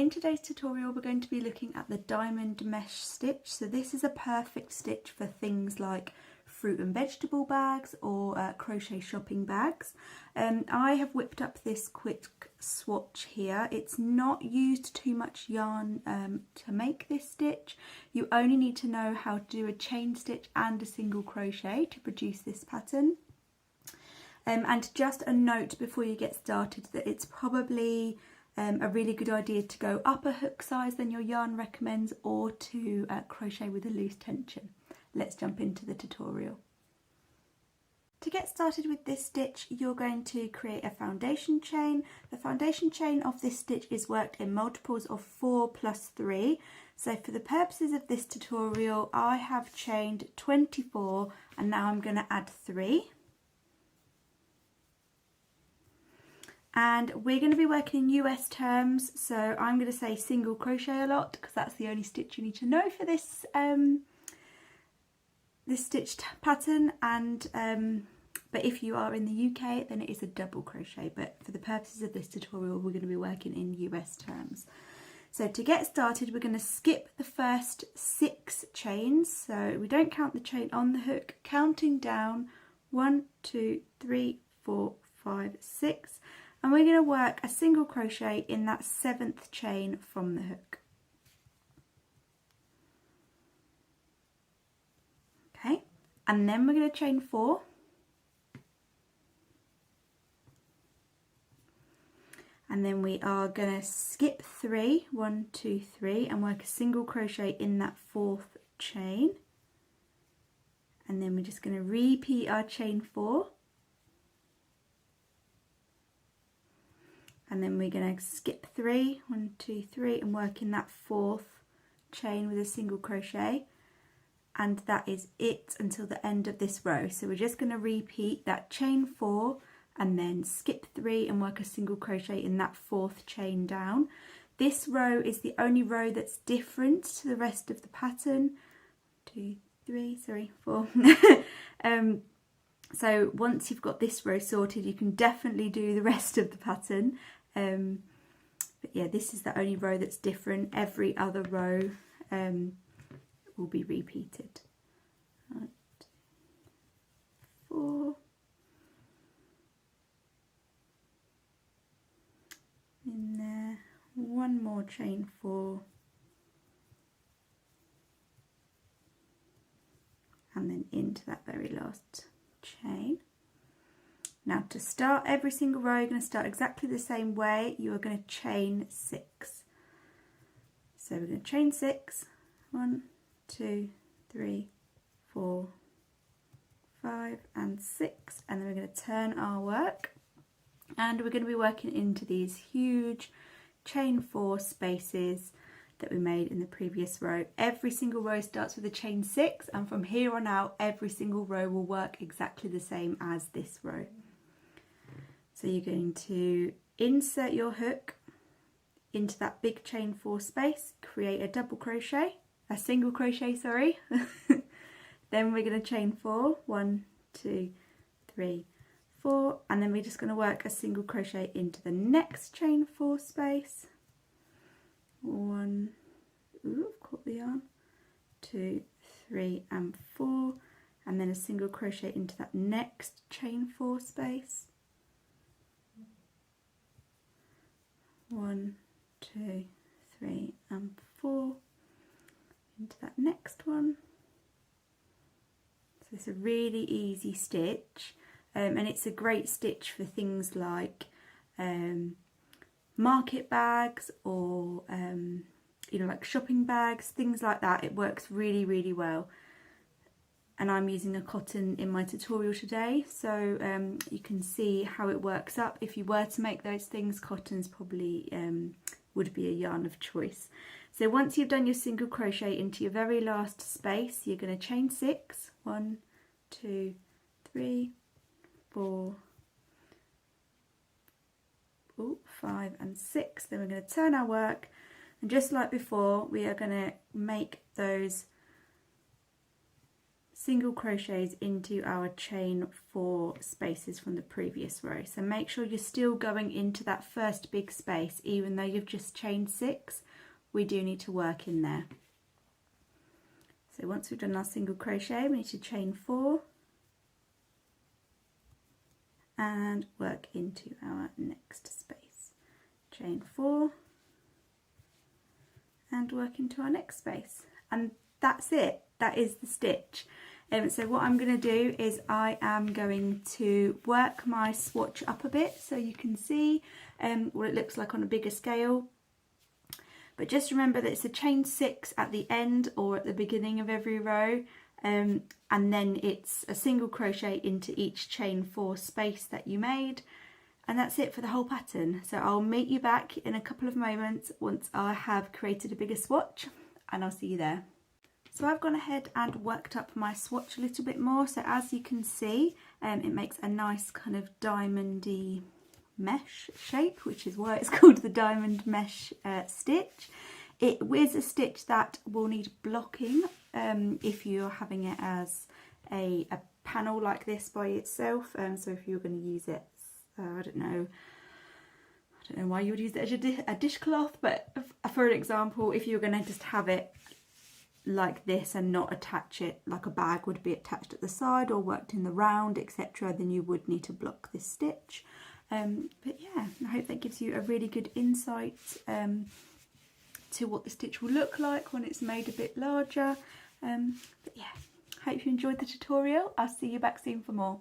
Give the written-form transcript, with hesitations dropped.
In today's tutorial we're going to be looking at the diamond mesh stitch. So this is a perfect stitch for things like fruit and vegetable bags or crochet shopping bags. I have whipped up this quick swatch here. It's not used too much yarn to make this stitch. You only need to know how to do a chain stitch and a single crochet to produce this pattern. And just a note before you get started that it's probably a really good idea to go up a hook size than your yarn recommends, or to crochet with a loose tension. Let's jump into the tutorial. To get started with this stitch, you're going to create a foundation chain. The foundation chain of this stitch is worked in multiples of 4 plus 3. So for the purposes of this tutorial, I have chained 24 and now I'm going to add 3. And we're going to be working in US terms, so I'm going to say single crochet a lot because that's the only stitch you need to know for this this stitched pattern. And but if you are in the UK, then it is a double crochet, but for the purposes of this tutorial we're going to be working in US terms. So to get started, we're going to skip the first 6 chains, so we don't count the chain on the hook, counting down 1, 2, 3, 4, 5, 6. And we're going to work a single crochet in that 7th chain from the hook. Okay, and then we're going to chain 4. And then we are going to skip 3, 1, 2, 3, and work a single crochet in that 4th chain. And then we're just going to repeat our chain 4. And then we're going to skip 3, 1, 2, 3, and work in that 4th chain with a single crochet. And that is it until the end of this row. So we're just going to repeat that chain 4 and then skip 3 and work a single crochet in that 4th chain down. This row is the only row that's different to the rest of the pattern. 4. So once you've got this row sorted, you can definitely do the rest of the pattern. But yeah, this is the only row that's different. Every other row will be repeated. 1, 2, 4. In there, one more chain 4. And then into that very last chain. Now to start every single row, you're going to start exactly the same way. You are going to chain 6. So we're going to chain 6. 1, 2, 3, 4, 5 and 6, and then we're going to turn our work, and we're going to be working into these huge chain 4 spaces that we made in the previous row. Every single row starts with a chain 6, and from here on out every single row will work exactly the same as this row. So you're going to insert your hook into that big chain 4 space, create a single crochet, sorry. Then we're going to chain 4, 1, 2, 3, 4, and then we're just going to work a single crochet into the next chain 4 space. 1, ooh, I've caught the yarn, 2, 3 and 4, and then a single crochet into that next chain 4 space. 1, 2, 3 and 4 into that next one. So it's a really easy stitch, and it's a great stitch for things like market bags or like shopping bags, things like that. It works really, really well. And I'm using a cotton in my tutorial today, so you can see how it works up. If you were to make those things, cotton's probably would be a yarn of choice. So once you've done your single crochet into your very last space, you're going to chain 6, 1, 2, 3, 4, 5 and 6. Then we're going to turn our work, and just like before, we are going to make those single crochets into our chain 4 spaces from the previous row. So make sure you're still going into that first big space, even though you've just chained 6, we do need to work in there. So once we've done our single crochet, we need to chain 4 and work into our next space. Chain 4 and work into our next space, and that's it. That is the stitch. So what I'm going to do is I am going to work my swatch up a bit so you can see what it looks like on a bigger scale. But just remember that it's a chain 6 at the end or at the beginning of every row, and then it's a single crochet into each chain 4 space that you made, and that's it for the whole pattern. So I'll meet you back in a couple of moments once I have created a bigger swatch, and I'll see you there. So I've gone ahead and worked up my swatch a little bit more, so as you can see it makes a nice kind of diamondy mesh shape, which is why it's called the diamond mesh stitch. It is a stitch that will need blocking if you're having it as a panel like this by itself. So if you're going to use it, I don't know why you would use it as a dishcloth, but for an example, if you're going to just have it like this and not attach it like a bag would be attached at the side or worked in the round, etc., then you would need to block this stitch. But yeah, I hope that gives you a really good insight to what the stitch will look like when it's made a bit larger. But yeah, hope you enjoyed the tutorial. I'll see you back soon for more.